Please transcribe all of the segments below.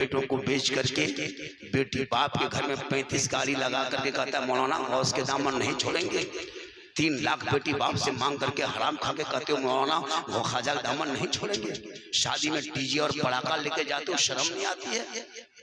बेटों को बेच करके बेटी बाप के घर में 35 गाड़ी लगा करके कहता है मौलाना गौस के दामन नहीं छोड़ेंगे। 3 लाख बेटी बाप से मांग करके हराम खा के कहते हो मौलाना वो ख्वाजा का दामन नहीं छोड़ेंगे। शादी में डीजे और पटाखा लेके जाते हो, शर्म नहीं आती है?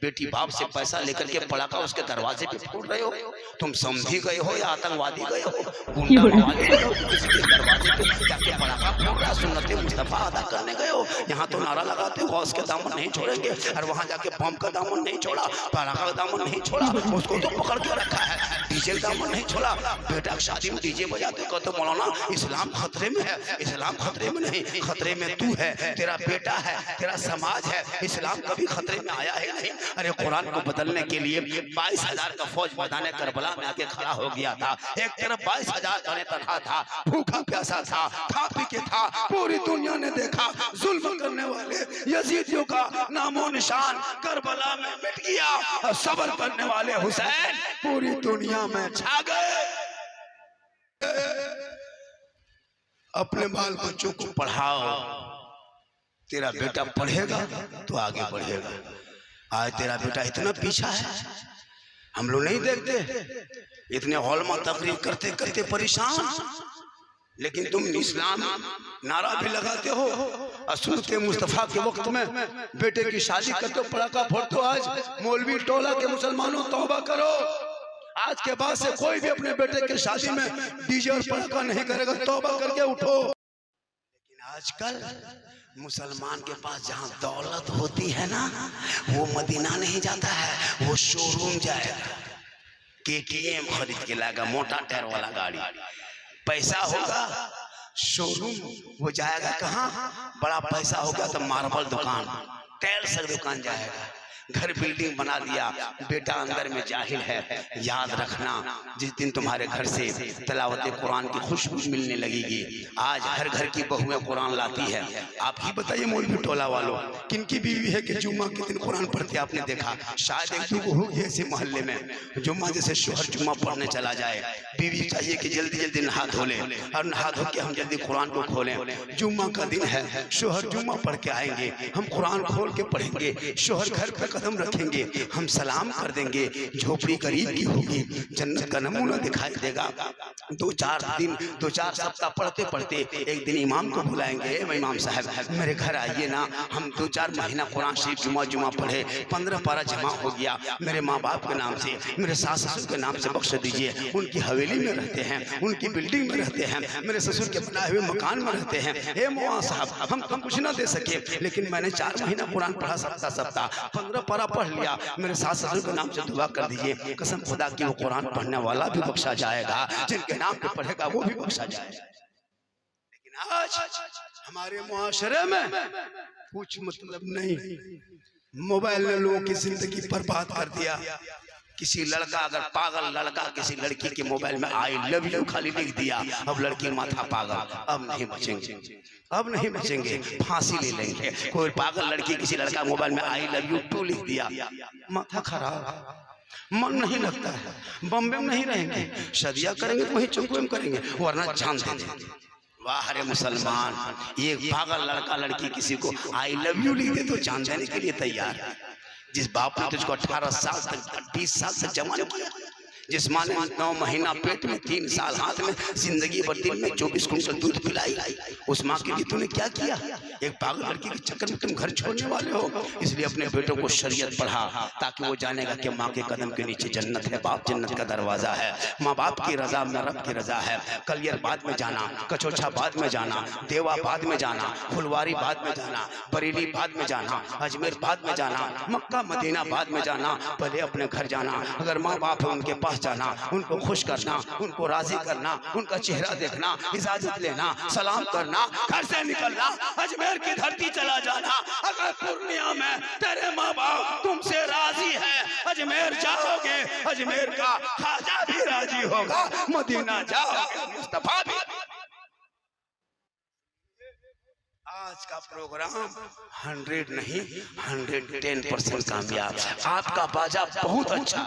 बेटी बाप से पैसा लेकर के पटाखा उसके दरवाजे पे फोड़ रहे हो। तुम समझी गए हो या आतंकवादी गए हो? गुंडा मवाली गए हो, किसी के दरवाजे पे जाके पटाखा फोड़ रहा, सुन्नते मुस्तफा अदा करने गए हो। यहाँ तो नारा लगाते हो गौस के दामन नहीं छोड़ेंगे, और वहाँ जाके बम का दामन नहीं छोड़ा, पटाखा का दामन नहीं छोड़ा, उसको तो पकड़ के रखा है। डीजे का दामन नहीं छोड़ा, बेटा की शादी में डीजे बजाते हो, कहते मौलाना इस्लाम खतरे में है। इस्लाम खतरे में नहीं, खतरे में तू है, तेरा बेटा है, तेरा समाज है। इस्लाम कभी खतरे में आया है नहीं। अरे कुरान को बदलने के लिए 22,000 का फौज मैदान करबला में आके खड़ा हो गया था। एक तरफ 22,000 जाने तनहा था, भूखा प्यासा था, खा पी के था। पूरी दुनिया ने देखा जुल्म करने वाले यजीदियों का नामो निशान करबला में मिट गया, और सब्र करने वाले हुसैन पूरी दुनिया में छा गए। अपने बाल बच्चों को पढ़ाओ, तेरा बेटा पढ़ेगा तो आगे बढ़ेगा। आज तेरा बेटा इतना पीछा है, हम लोग नहीं देखते, इतने हॉल में तकरीर करते करते परेशान, लेकिन तुम इस्लाम नारा भी लगाते हो और सुन्नते मुस्तफा के वक्त में बेटे की शादी करते हो, पटाखा फोड़ते हो। आज मौलवी टोला के मुसलमानों तौबा करो, आज के बाद से कोई भी अपने बेटे की शादी में डीजे और पटाखा नहीं करेगा, तौबा करके उठो। लेकिन आजकल मुसलमान के पास जहाँ दौलत होती है ना, वो मदीना नहीं जाता है, वो शोरूम जाएगा, KTM खरीद के लाएगा, मोटा टायर वाला गाड़ी। पैसा होगा शोरूम, वो जाएगा कहाँ? बड़ा पैसा होगा तो मार्बल दुकान, टाइल्स की दुकान जाएगा। घर बिल्डिंग बना दिया, बेटा अंदर में जाहिल है। याद रखना, जिस दिन तुम्हारे घर से तिलावत कुरान की खुशबू मिलने लगेगी, आज हर घर की बहुएं कुरान लाती है। आप ही बताइए मौलवी टोला वालों, किनकी बीवी है कि जुम्मा के दिन कुरान पढ़ते आपने देखा? शायद एक दो होगी ऐसे मोहल्ले में, जुम्मा जैसे शोहर जुम्मा पढ़ने चला जाए, बीवी चाहिए कि जल्दी जल्दी नहा धो ले, और नहा धो के हम जल्दी कुरान को खोलें। जुम्मा का दिन है, शोहर जुम्मा पढ़ के आएंगे, हम कुरान खोल के पढ़ेंगे, शोहर घर पे कदम रखेंगे, हम सलाम कर देंगे, झोपड़ी करीब की होगी, जन्नत का नमूना दिखाई देगा। 2-4 सप्ताह पढ़ते पढ़ते एक दिन इमाम को बुलाएंगे, इमाम साहब मेरे घर आइए ना, हम 2-4 महीना कुरान शरीफ जुमा पढ़े, 15 पारा जमा हो गया, मेरे माँ बाप के नाम से, मेरे सास ससुर के नाम से बख्श दीजिए। उनकी हवेली में रहते हैं, उनकी बिल्डिंग में रहते हैं, मेरे ससुर के बनाए हुए मकान में रहते हैं। हे मौलाना साहब, हम कुछ ना दे सके, लेकिन मैंने 4 महीना कुरान पढ़ा, सप्ताह 15 पारा पढ़ लिया, मेरे सास ससुर के नाम से दुआ कर दीजिए। कसम खुदा की वो कुरान पढ़ने वाला भी बख्शा जाएगा, जिनके नाम पे पढ़ेगा वो भी बख्शा जाएगा। लेकिन आज हमारे मुआशरे में कुछ मतलब नहीं, मोबाइल ने लोगों की जिंदगी बर्बाद कर दिया। किसी लड़का, अगर पागल लड़का किसी लड़की के मोबाइल में आई लव यू खाली लिख दिया, अब लड़की माथा पागल, अब नहीं बचेंगे, अब नहीं बचेंगे, फांसी ले लेंगे। कोई पागल लड़की किसी लड़का मोबाइल में आई लव यू 2 लिख दिया, माथा खराब, मन नहीं लगता है, बम्बे में नहीं रहेंगे, शादियां करेंगे तो वही चौकुए में करेंगे, वरना जान देंगे। वाह रे मुसलमान, ये पागल लड़का लड़की किसी को आई लव यू लिख दे तो जान देने के लिए तैयार है। जिस बाप ने तुझको 18 साल तक 20 साल तक जवान किया, जिस माँ ने 9 महीना पेट में 3 साल हाथ में, जिंदगी भर दिन में 24 कुंटल दूध पिलाई, उस माँ के लिए तूने क्या किया? एक पागल लड़की के चक्कर में तुम घर छोड़ने वाले हो। इसलिए अपने बेटों को शरीयत पढ़ा, ताकि वो जानेगा कि माँ के कदम के नीचे जन्नत है, बाप जन्नत का दरवाजा है, माँ बाप की रजा में रब की रजा है। कलियर बाद में जाना, कचोछा बाद में जाना, देवा बाद में जाना, फुलवारी बाद में जाना, बरेली बाद में जाना, अजमेर बाद में जाना, मक्का मदीना बाद में जाना, पहले अपने घर जाना। अगर माँ बाप है उनके पास जाना, उनको खुश करना, उनको राजी करना, उनका चेहरा देखना, इजाजत लेना, सलाम करना, घर से निकलना, अजमेर की धरती चला जाना। अगर पूर्णिया में तेरे माँ बाप तुमसे राजी है, अजमेर जाओगे, अजमेर का ख्वाजा भी राजी होगा, मदीना जाओगे, मुस्तफा भी। आज का प्रोग्राम 100 नहीं 110% कामयाब। आपका बाजा बहुत अच्छा,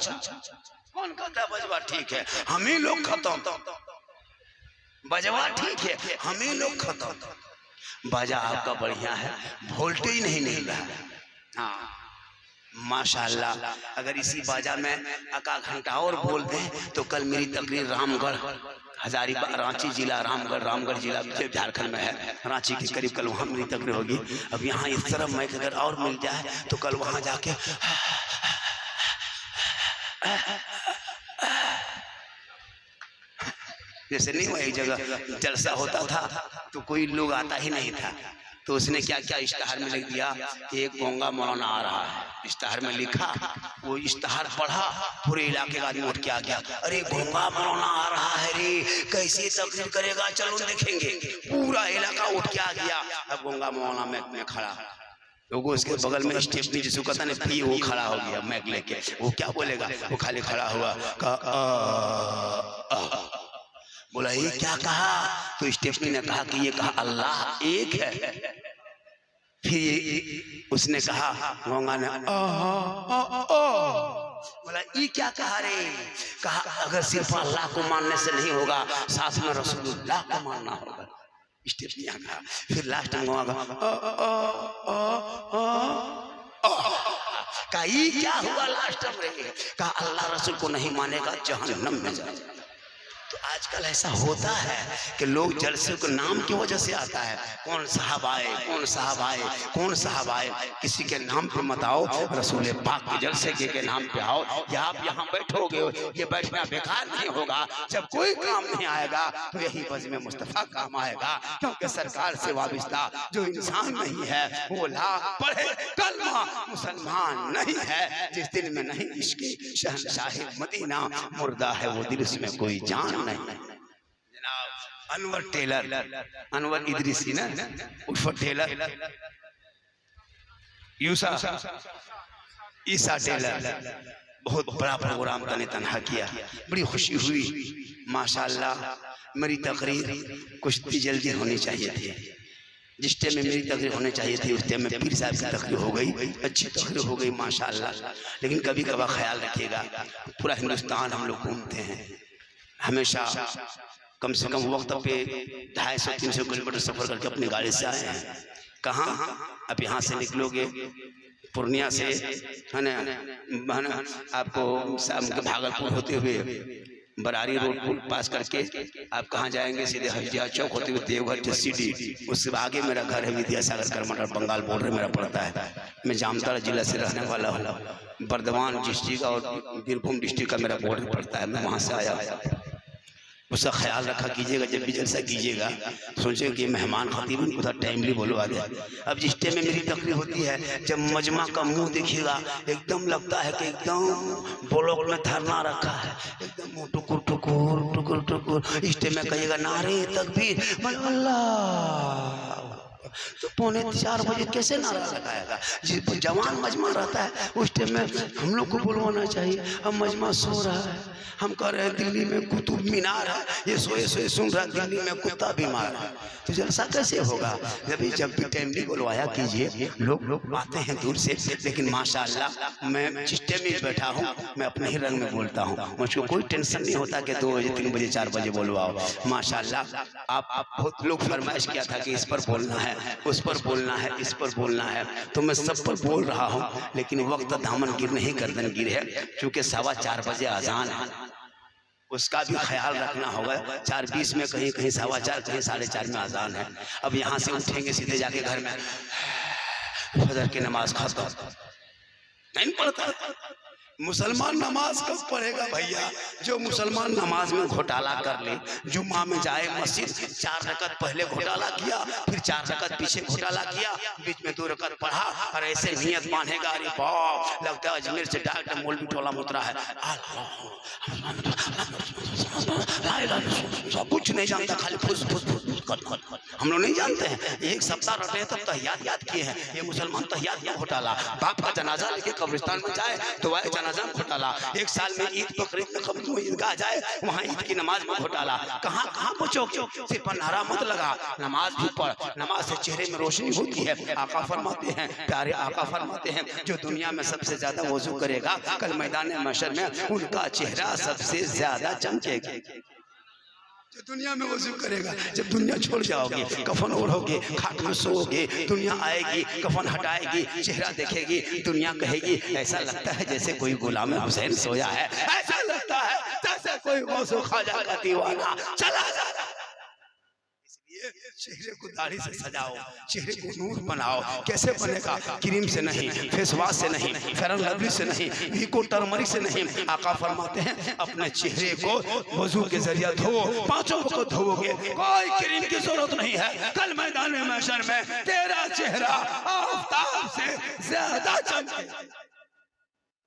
कौन कहता बजवा ठीक है, हम ही लोग खत्म, बजवा ठीक है, हम ही लोग खत्म। बाजा आपका बढ़िया है, वोल्टेज नहीं मिल रहा है। हाँ, माशाल्लाह। अगर इसी बाजा में आका घंटा और बोल दें तो कल मेरी तकरीर रामगढ़ हजारीबाग रांची जिला रामगढ़ जिला झारखंड में है, रांची के करीब कल वहाँ मेरी तकरीर होगी। अब यहाँ इस तरफ मैं अगर और मिल जाए तो कल वहाँ जाके जैसे नहीं हुआ एक जगह जलसा होता था तो कोई लोग आता ही नहीं था, तो उसने क्या क्या इश्तहार में लिख दिया कि एक गोंगा मौलाना आ रहा है। इश्तहार में लिखा, वो इश्तहार पढ़ा, पूरे इलाके का आदमी उठ के आ गया, अरे गोंगा मौलाना आ रहा है रे, कैसे तकरीर करेगा, चलो देखेंगे। पूरा इलाका उठ के आ गया। अब गोंगा मौलाना में खड़ा, लोगों उसके बगल में स्टेपनी जिसको कहता नहीं पी, वो खड़ा हो गया मैक लेके। वो क्या बोलेगा, वो खाली खड़ा हुआ, बोला ये क्या कहा, तो स्टेफनी ने कहा कि ये कहा अल्लाह एक है। फिर उसने कहा, गोंगा ने बोला ये क्या कहा रे, कहा अगर सिर्फ अल्लाह को मानने से नहीं होगा, साथ में रसूलुल्लाह को मानना होगा। स्टेफनी कहा, फिर लास्ट में गोंगा कहा ये क्या हुआ लास्ट में रे, कहा अल्लाह रसूल को नहीं मानेगा जहन्नम में जाएगा। तो आजकल ऐसा होता है कि लोग जलसे को नाम की वजह से आता है, कौन साहब आए, कौन साहब आए, कौन साहब आए, किसी के नाम पे मत आओ, रसूल पाक के जलसे के नाम पे आओ। या आप यहाँ बैठोगे, ये बैठना बेकार नहीं होगा, जब कोई काम नहीं आएगा तो यही बज़्म मुस्तफ़ा काम आएगा, क्योंकि सरकार से वाबिस्ता जो इंसान नहीं है वो लाख पढ़े कलमा मुसलमान नहीं है। जिस दिल में नहीं इश्क़ शहंशाह मदीना, मुर्दा है वो दिल, उसमें कोई जान नहीं। जनाब अनवर टेलर, अनवर इदरीसी ना उर्फ टेलर, ईसा टेलर, बहुत बड़ा प्रोग्राम तने तनहा किया, बड़ी खुशी हुई माशाल्लाह। मेरी तकरीर कुछ भी जल्दी होनी चाहिए थी, जिस टाइम में मेरी तकरीर होने चाहिए थी उस टाइम में पीर साहब की तकरीर हो गई, अच्छी तकरीर हो गई माशाल्लाह। लेकिन कभी कभार ख्याल रखिएगा, पूरा हिंदुस्तान हम लोग घूमते हैं, हमेशा कम से कम वक्त पे 250-300 किलोमीटर सफर करके अपनी गाड़ी से आए हैं। कहाँ, अब यहाँ से निकलोगे पूर्णिया से है ना, आपको भागलपुर होते हुए बरारी रोड पुल पास करके आप कहाँ जाएंगे, सीधे हजिया चौक होते हुए देवघर जसीडी, उससे आगे मेरा घर है विद्यासागर करमटर, बंगाल बॉर्डर मेरा पड़ता है। मैं जामताड़ा जिला से रहने वाला हूँ, बर्धमान डिस्ट्रिक्ट और बीरभूम डिस्ट्रिक्ट का मेरा बॉर्डर पड़ता है, मैं वहाँ से आया। उसका ख्याल रखा कीजिएगा, जब भी जलसा कीजिएगा सोचें कि मेहमान खतीब उधर टाइमली बोलवा दे। अब जिस टाइम में मेरी तकरीर होती है, जब मजमा का मुंह देखिएगा एकदम लगता है कि एकदम ब्लॉक में धरना रखा है, एकदम मुंह टुकुर टुकुर टुकुर टुकुर। इस टाइम में कहिएगा नारे तकबीर अल्लाह, तो 3:45 बजे कैसे नारा लगाएगा। जिस जवान मजमा रहता है उस टाइम में हम लोग को बुलवाना चाहिए। अब मजमा सो रहा है, हम कह रहे हैं दिल्ली में कुतुब मीनार है, ये सोए सोए सुन रहा है दिल्ली में कुत्ता बीमार है, तो जलसा कैसे होगा। जब भी टाइमली बुलवाया कीजिए, लोग आते हैं दूर से। लेकिन माशाल्लाह मैं जिस टाइम में बैठा हूँ मैं अपने ही रंग में बोलता हूँ, मुझको कोई टेंशन नहीं होता कि 2 बजे 3 बजे 4 बजे बुलवाओ। माशाल्लाह आप बहुत लोग फरमाइश किया था कि इस पर बोलना है, उस पर बोलना है, इस पर बोलना है, तो मैं सब पर बोल रहा हूँ। लेकिन वक्त दामन गिर नहीं गर्दन गिर है, क्योंकि 4:15 बजे अजान है, उसका भी ख्याल रखना होगा। 4:20 में कहीं कहीं 4:15, कहीं 4:30 में अजान है। अब यहाँ से उठेंगे सीधे जाके घर में फजर की नमाज खत्म नहीं पढ़ता। मुसलमान नमाज कब पढ़ेगा भैया? जो मुसलमान नमाज में घोटाला कर ले, जुम्मा में जाए मस्जिद 4 रकत पहले घोटाला किया, फिर 4 रकत पीछे घोटाला किया, बीच में 2 रकत पढ़ा और ऐसे नियत मानेगा, अरे बाप लगता है अजमेर से डॉक्टर मौलवी टोला मुतरा है, कुछ नहीं जानता, खाली फुस फुस फुस हम लोग नहीं जानते हैं। 1 सप्ताह रटे हैं तब तहियात याद किए हैं। ये मुसलमान तहियात या घोटाला, बाप का जनाजा लेके कब्रिस्तान में जाए तो वह जनाजा में घोटाला, 1 साल में ईद बकरीद में कब्र में ईदगाह जाए वहाँ ईद की नमाज में घोटाला। कहाँ कहाँ पहुँचोगे? सिर्फ नारा मत लगा, नमाज भी पढ़, नमाज से चेहरे में रोशनी होती है। आका फरमाते हैं, प्यारे आका फरमाते हैं, जो दुनिया में सबसे ज्यादा वजू करेगा कल मैदान महशर में उनका चेहरा सबसे ज्यादा चमकेगा। जो दुनिया में वजू करेगा, जब दुनिया छोड़ जाओगे, कफन ओढ़ोगे, खाट में सोओगे, दुनिया आएगी, कफन हटाएगी, चेहरा देखेगी, दुनिया कहेगी ऐसा लगता है जैसे कोई गुलाम हुसैन सोया है, ऐसा लगता है जैसे कोई गौसो ख्वाजा का दीवाना चला जा रहा है। चेहरे को दाढ़ी से सजाओ, चेहरे को नूर बनाओ। कैसे बनेगा? क्रीम से नहीं, फेस वॉश से नहीं, फेयर एंड लवली से नहीं, वीको टर्मरिक से नहीं। आका फरमाते हैं अपने चेहरे को वजू के जरिए धो, पांचों को धोओगे, कोई क्रीम की जरूरत नहीं है। कल मैदान महशर में तेरा चेहरा आफताब से ज्यादा चमके।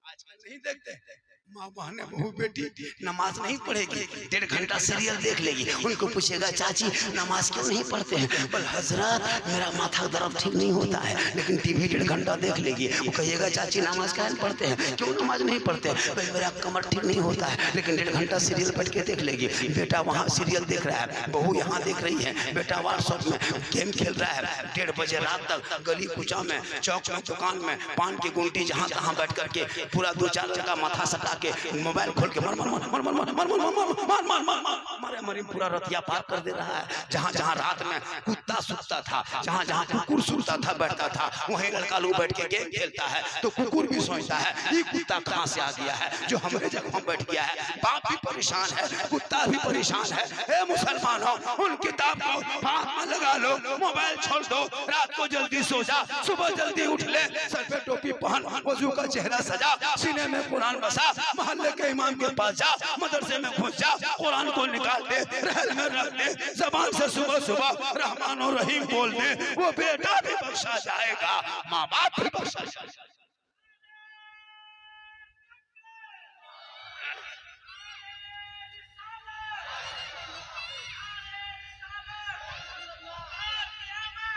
आजकल नहीं देखते माँ बहने बहू बेटी नमाज नहीं पढ़ेगी, 1.5 घंटा सीरियल देख लेगी, उनको पूछेगा चाची नमाज क्यों नहीं पढ़ते हैं? बोल हजरत मेरा माथा दर्द ठीक नहीं होता है, लेकिन टीवी 1.5 घंटा देख लेगी। वो कहिएगा चाची नमाज क्या पढ़ते हैं? क्यों नमाज नहीं पढ़ते हैं? भाई मेरा कमर ठीक नहीं होता है, लेकिन 1.5 घंटा सीरियल बैठ के देख लेगी। बेटा वहाँ सीरियल देख रहा है, बहू यहाँ देख रही है, बेटा व्हाट्सएप में गेम खेल रहा है, 1:30 बजे रात तक गली कुचा में, चौक में, दुकान में पान की गुंटी जहाँ तहाँ बैठ करके पूरा 2-4 जगह माथा सटा मोबाइल खोल के मर मर मर मर मर मर मर मर मर मर मर मारे मरी पूरा रतिया पार कर दे रहा है। जहाँ जहाँ रात में कुत्ता सूखता था, जहाँ जहाँ कुकुर सूखता था बैठता था, वहीं लड़का लोग बैठ के गेम खेलता है, तो कुकुर भी सोचता है ये कुत्ता कहाँ से आ गया है जो हमारे जगह बैठ गया है। बाप भी परेशान है, कुत्ता भी परेशान है। हे मुसलमानों, उन किताब को हाथ में लगा लो, मोबाइल छोड़ दो, रात को जल्दी सो जा, सुबह जल्दी उठ ले, सर पे टोपी पहन, वजू का चेहरा सजा, सीने में कुरान बसा, मोहल्ले के इमाम के पास जा, मदरसे में घुस जा, कुरान को निकाल दे, रहल में रख दे, जबान से सुबह सुबह रहमान और रहीम बोल दे, वो बेटा भी बख्शा जाएगा, माँ बाप भी बख्शा जाएगा।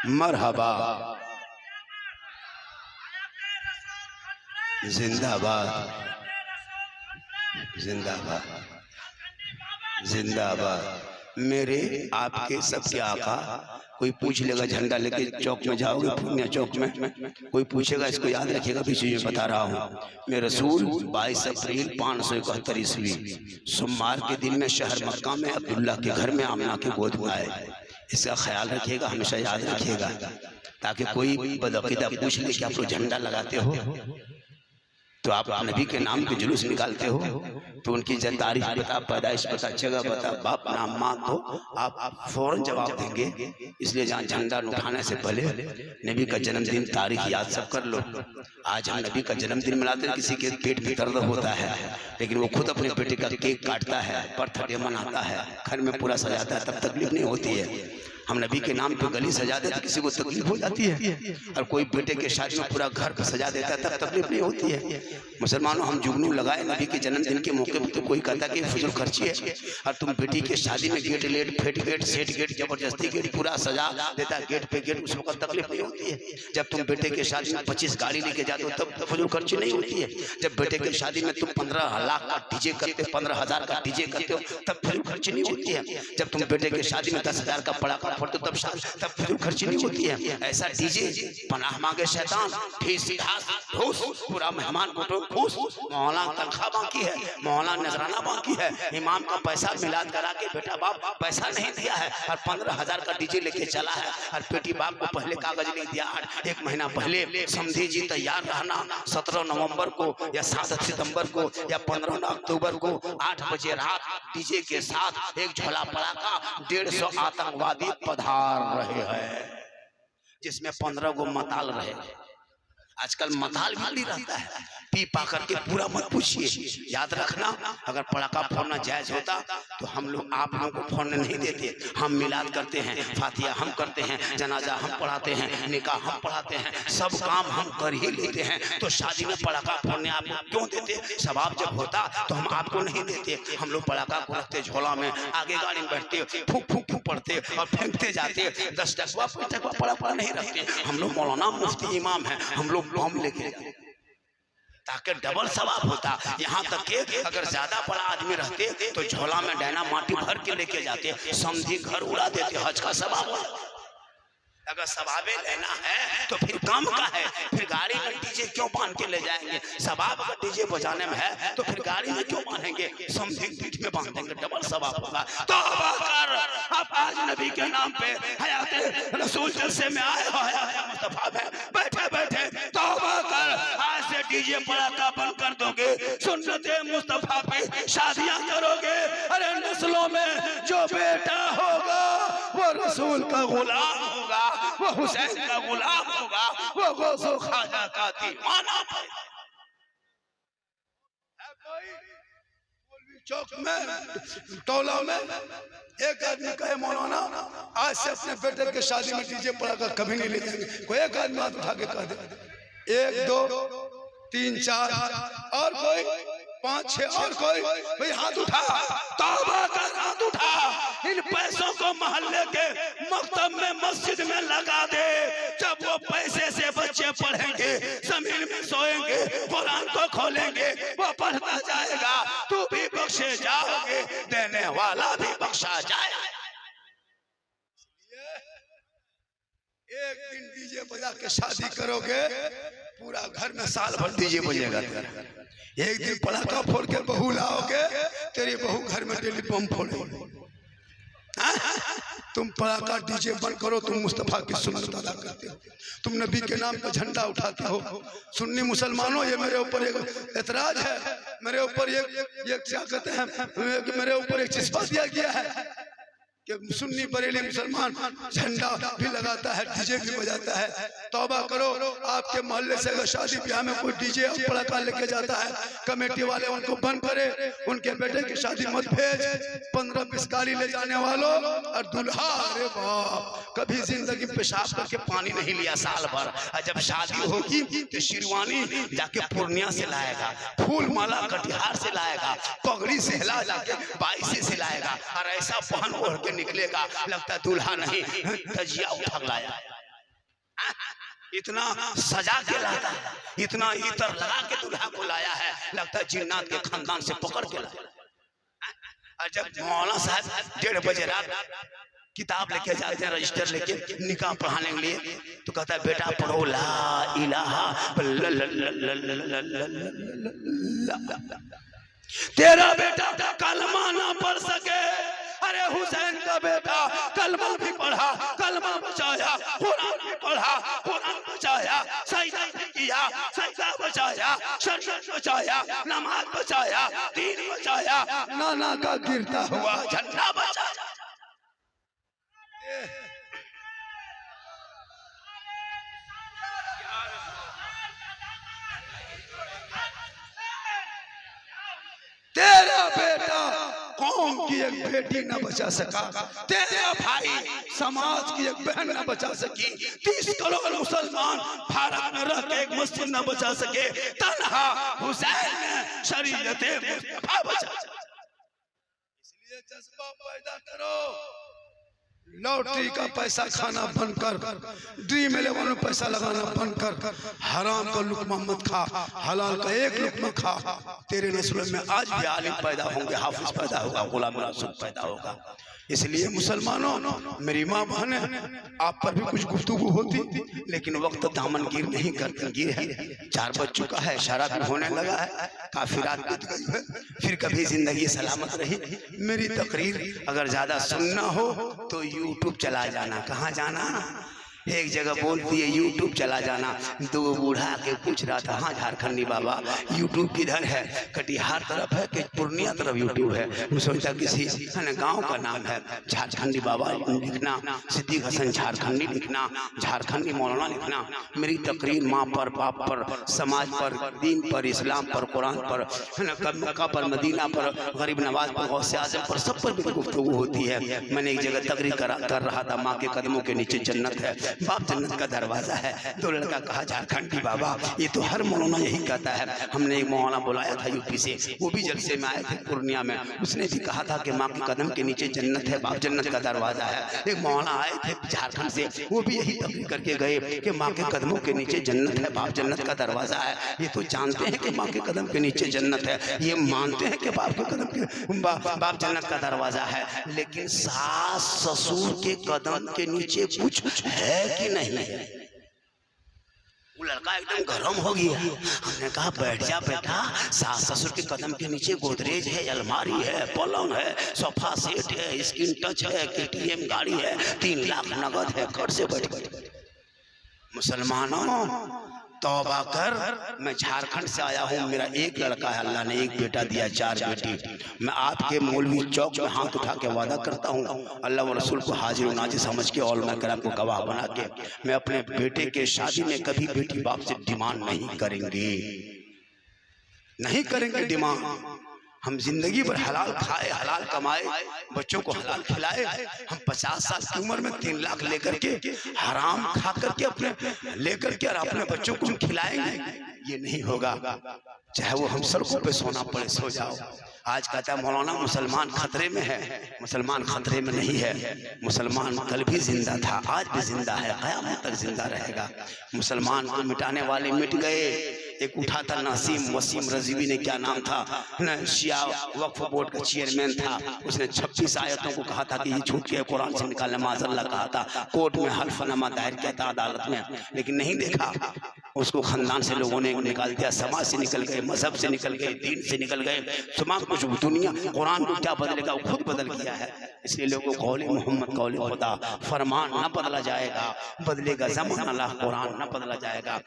मरहबा, जिंदाबाद जिंदाबाद जिंदाबाद। मेरे आपके सबके आका। कोई पूछ लेगा झंडा लेके चौक में जाओगे, पूर्णिया चौक में कोई पूछेगा, इसको याद रखिएगा, पीछे में बता रहा हूँ। मेरे रसूल 22 अप्रैल 571 ईस्वी सोमवार के दिन में शहर मक्का में अब्दुल्ला के घर में आमना के गोद में आए। इसका ख्याल रखिएगा, हमेशा याद रखिएगा, ताकि कोई बदअकीदा पूछ ले कि आप लोग झंडा लगाते हो तो आप नबी के नाम के जुलूस निकालते हो, तो उनकी तारीख बता, पैदाइश बता, जगह बता, बाप नाम माँ, तो आप फौरन जवाब देंगे। इसलिए जहाँ झंडा उठाने से पहले नबी का जन्मदिन तारीख याद सब कर लो। आज हम नबी का जन्मदिन मनाते हैं, किसी के पेट में दर्द होता है, लेकिन वो खुद अपने बेटे का केक काटता है, बर्थडे मनाता है, घर में पूरा सजाता है, तब तकलीफ नहीं होती है। हम नबी के नाम पे गली सजा देते, किसी को तकलीफ हो जाती है, और कोई बेटे के शादी में पूरा घर सजा देता है, तब तकलीफ नहीं होती है। मुसलमानों, हम जुगनू लगाए नबी के जन्मदिन के मौके पर, तो कोई कहता कि फजूल खर्ची है, और तुम बेटी के शादी में गेट लेट, फेट गेट, सेट गेट, जबरदस्ती गेट पूरा सजा देता है, गेट पे गेट, उस वक्त तकलीफ नहीं होती है। जब तुम बेटे के शादी में 25 गाड़ी लेके जाते हो तब फजूल खर्ची नहीं होती है। जब बेटे के शादी में तुम 15 लाख का डीजे करते हो, 15,000 का डीजे करते हो, तब फजूल खर्ची नहीं होती है। जब तुम बेटे के शादी में 10,000 का पड़ाका फोड़ते हो, तब फजूल खर्ची नहीं होती है। ऐसा डीजे पनाह मांगे शैतान, पूरा मेहमान को खुश, मौला तनख्वाह बाकी है, मौला नजराना बाकी है, इमाम का पैसा मिलाद करा के बेटा बाप पैसा नहीं दिया है, और 15,000 का डीजे लेके चला है, और बेटी बाप को पहले कागज नहीं दिया, 1 महीना पहले समझी जी तैयार रहना, 17 नवंबर को या 7 सितंबर को या 15 अक्टूबर को 8 बजे रात डीजे के साथ एक झोला पड़ाका, 150 आतंकवादी पधार रहे हैं, जिसमें 15 गो मताल रहे। आजकल मताल भी रहता है, पी पा करके पूरा मत पूछिए। याद रखना, अगर पड़ाका फोड़ना जायज होता तो हम लोग आप लोगों को फोड़ने नहीं देते। हम मिलाद करते हैं, फातिहा हम करते हैं, जनाजा हम पढ़ाते हैं, निकाह हम पढ़ाते हैं, सब काम हम कर ही लेते हैं। तो शादी में पड़ाका फोड़ने आप क्यों देते? सवाब जब होता तो हम आपको नहीं देते। हम लोग पड़ाका को रखते झोला में, आगे गाड़ी में बैठते, फूक फूक फूक पढ़ते और फेंकते जाते, 10 टकवा 5 टकवा पड़ा नहीं रखते। हम लोग मौलाना मुफ्ती इमाम हैं, हम लोग बम लेके ताकि डबल सवाब होता। यहाँ तक के अगर ज्यादा बड़ा आदमी रहते तो झोला में डायना माटी भर के लेके जाते, समझी घर उड़ा देते, हज का सवाब। अगर सवाबे लेना है तो फिर काम का है, फिर गाड़ी में डीजे क्यों बांध के ले जाएंगे? सवाब अगर डीजे बजाने में है तो फिर गाड़ी में क्यों बांधेंगे? समझे पीठ में बांध देंगे, डबल सवाब होगा। तौबा कर, आप आज नबी के नाम पे हयात रसूल जलसे में आए हो, हयात मुस्तफा में बैठे बैठे तौबा कर, आज से डीजे पड़ाका बंद कर दोगे, सुन्नते मुस्तफा पे शादियां करोगे। अरे नस्लों में जो बेटा होगा वो रसूल का गुलाम होगा, वो हुसैन का गुलाम होगा, वो गौसो ख्वाजा का दीवाना होगा। चौक में टोला में एक आदमी कहे मौलाना आज से अपने बेटे के शादी में डीजे पड़ाका कभी नहीं ले जाएंगे। कोई एक आदमी हाथ उठा के कह दे, 1 2 3 4 और कोई 5 6 और कोई, भाई हाथ उठा, तौबा कर, हाथ उठा। इन पैसों को मोहल्ले के मकतब में मस्जिद में लगा दे, जब वो पैसे से बच्चे पढ़ेंगे, जमीन में सोएंगे, कुरान को खोलेंगे, वो पढ़ता जाएगा, तू भी बख्शे जाओगे, देने वाला भी बख्शा जाएगा। एक दिन डीजे बजा के शादी करोगे, पूरा घर में साल भर डीजे बजेगा। एक दिन पटाखा फोड़ के बहू लाओगे, तेरी बहू घर में डेली बम फोड़ेगी। तुम पटाखा डीजे बंद करो, तुम मुस्तफा की सुन्नत अदा करते हो, तुम नबी के नाम पर झंडा उठाते हो। सुन्नी मुसलमानों, ये मेरे ऊपर एक एतराज है, मेरे ऊपर ये क्या कहते हैं, मेरे ऊपर एक चिस्पा दिया गया है कि सुन्नी बरेली मुसलमान झंडा भी लगाता है, डीजे भी बजाता है। तौबा करो, आपके मोहल्ले से अगर शादी ब्याह में कोई डीजे और पटाखा लेके जाता है, कमेटी वाले उनको बंद करे, उनके बेटे की शादी मत भेज। 15-20 गाड़ी ले जाने वालों और दूल्हा, अरे बाप, कभी जिंदगी पेशाब करके पानी नहीं लिया साल भर, और जब शादी होगी तो शिरवानी जाके पूर्णिया से लाएगा, फूल माला कटिहार से लाएगा, पगड़ी से हिला जाके 22 से लाएगा, और ऐसा पहन ओढ़ के निकलेगा, लगता दूल्हा नहीं तजिया उठा लाया। इतना सजा के लाता है, इतना इतर लगा के दूल्हा को लाया है, लगता है जिन्नात के खानदान से पकड़ के लाया। और जब मौलाना साहब 1:30 बजे रात किताब लेके जाते हैं, रजिस्टर लेके निकाह पढ़ाने के लिए, तो कहता है बेटा पढ़ो ला इलाहा, तेरा बेटा कलमा ना पढ़ सके, अरे हुसैन का बेटा कलमा भी पढ़ा, कलमा बचाया, कुरान भी पढ़ा, कुरान बचाया, सजदा भी किया, सजदा बचाया, शरीयत बचाया, नमाज बचाया, दीन बचाया, नाना का गिरता हुआ झंडा बचाया। तेरा बेटा कौम की एक बेटी न बचा सका, तेरा भाई समाज की एक बहन न बचा सकी, 30 करोड़ मुसलमान भारत में रह के एक मस्जिद न बचा सके, तन्हा हुसैन ने शरीयत मुस्तफा बचा। इसलिए जज्बा पैदा करो, लॉटरी का पैसा खाना बंद कर, ड्रीम 11 में पैसा लगाना बंद कर, हराम का लुकमा मत खा, हलाल का एक लुकमा खा। तेरे नस्ल में आज भी आलिम पैदा होंगे, हाफिज पैदा होगा, गुलाम रसूल पैदा होगा। इसलिए मुसलमानों, मेरी माँ बहने, आप पर भी कुछ गुफ्तगू होती, लेकिन वक्त दामन गिर नहीं करते, गिर है। 4 बज चुका है, शराब भी होने लगा है, काफी रात बीत गई है, फिर कभी जिंदगी सलामत रही। मेरी तकरीर अगर ज्यादा सुनना हो तो यूट्यूब चला जाना। कहाँ जाना? एक जगह बोलती है यूट्यूब चला जाना। 2 बूढ़ा के पूछ रहा था, हाँ झारखंडी बाबा यूट्यूब किधर है? कटिहार तरफ है कि पूर्णिया तरफ यूट्यूब है? मैं सोचा किसी गांव का नाम है, झारखंडी बाबा लिखना, सिद्दीक हसन झारखंडी लिखना, झारखंडी मौलाना लिखना। मेरी तकरीर माँ पर, बाप पर, समाज पर, दीन पर, इस्लाम पर, कुरान पर, मक्का पर, मदीना पर, गरीब नवाज पर, गौसे आज़म पर, सब पर भी गुफ्तगू होती है। मैंने एक जगह तकरीर कर रहा था, माँ के कदमों के नीचे जन्नत है, बाप जन्नत का दरवाजा है। 2 लड़का कहा झारखंडी बाबा, ये तो हर मौलाना यही कहता है। हमने एक मौलाना बुलाया था यूपी से, वो भी जलसे में आए थे पूर्णिया में, उसने भी कहा था कि माँ के कदम के नीचे जन्नत है, बाप जन्नत का दरवाजा है। एक मौलाना आए थे झारखंड से, वो भी यही तकरीर करके गए कि माँ के कदमों के नीचे जन्नत है, बाप जन्नत का दरवाजा है। ये तो जानते हैं कि माँ के कदम के नीचे जन्नत है, ये मानते हैं कि बाप के कदम के बाप जन्नत का दरवाजा है, लेकिन सास ससुर के कदम के नीचे कुछ है कि नहीं है। वो लड़का एकदम गर्म हो गया। हमने कहा बैठ जा बेटा, सास ससुर के कदम के नीचे गोदरेज है, अलमारी है, पलंग है, सोफा सेट है, स्क्रीन टच है, KTM गाड़ी है, 3 लाख नगद है, घर से बैठ गए। मुसलमानों तौबा कर, मैं झारखंड से आया हूँ, मेरा एक लड़का है, अल्लाह ने एक बेटा दिया, 4 बेटी। मैं आपके मौलवी चौक में हाथ उठा के वादा करता हूँ, अल्लाह व रसूल को हाजिर नाजिर समझ के और मैं करम को गवाह बना के, मैं अपने बेटे के शादी में कभी बेटी बाप से डिमांड नहीं करेंगे, नहीं करेंगे डिमांड। हम जिंदगी भर हलाल खाए, हलाल कमाए, बच्चों को हलाल खिलाए। हम 50 साल की उम्र में 3 लाख लेकर के हराम खा करके अपने लेकर के और अपने बच्चों को हम खिलाएंगे, ये नहीं होगा। चाहे वो हम सड़कों पे सोना पड़े सो जाओ। आज कहता है मौलाना मुसलमान खतरे में है, मुसलमान खतरे में नहीं है। मुसलमान कल भी जिंदा था, आज भी जिंदा है, क़यामत तक जिंदा रहेगा। मुसलमान को मिटाने वाले मिट गए। एक उठा था नसीम वसीम रजीवी ने, क्या नाम था, न शिया वक्फ बोर्ड का चेयरमैन था। उसने 26 आयतों को कहा था कि ये झूठ के कुरान से निकालने, माज़अल्लाह कहा था। कोर्ट में हल्फनामा दायर किया था अदालत में, लेकिन नहीं देखा। उसको खानदान से लोगों ने निकाल दिया, समाज से निकल गए, मजहब से निकल गए, दीन से निकल गए। तमाम कुछ दुनिया कुरान को क्या बदलेगा, वो खुद बदल गया है। इसलिए लोगों को कौले मोहम्मद कौले खुदा, फरमान न बदला जाएगा, बदलेगा ज़माना, अल्लाह कुरान न बदला जाएगा।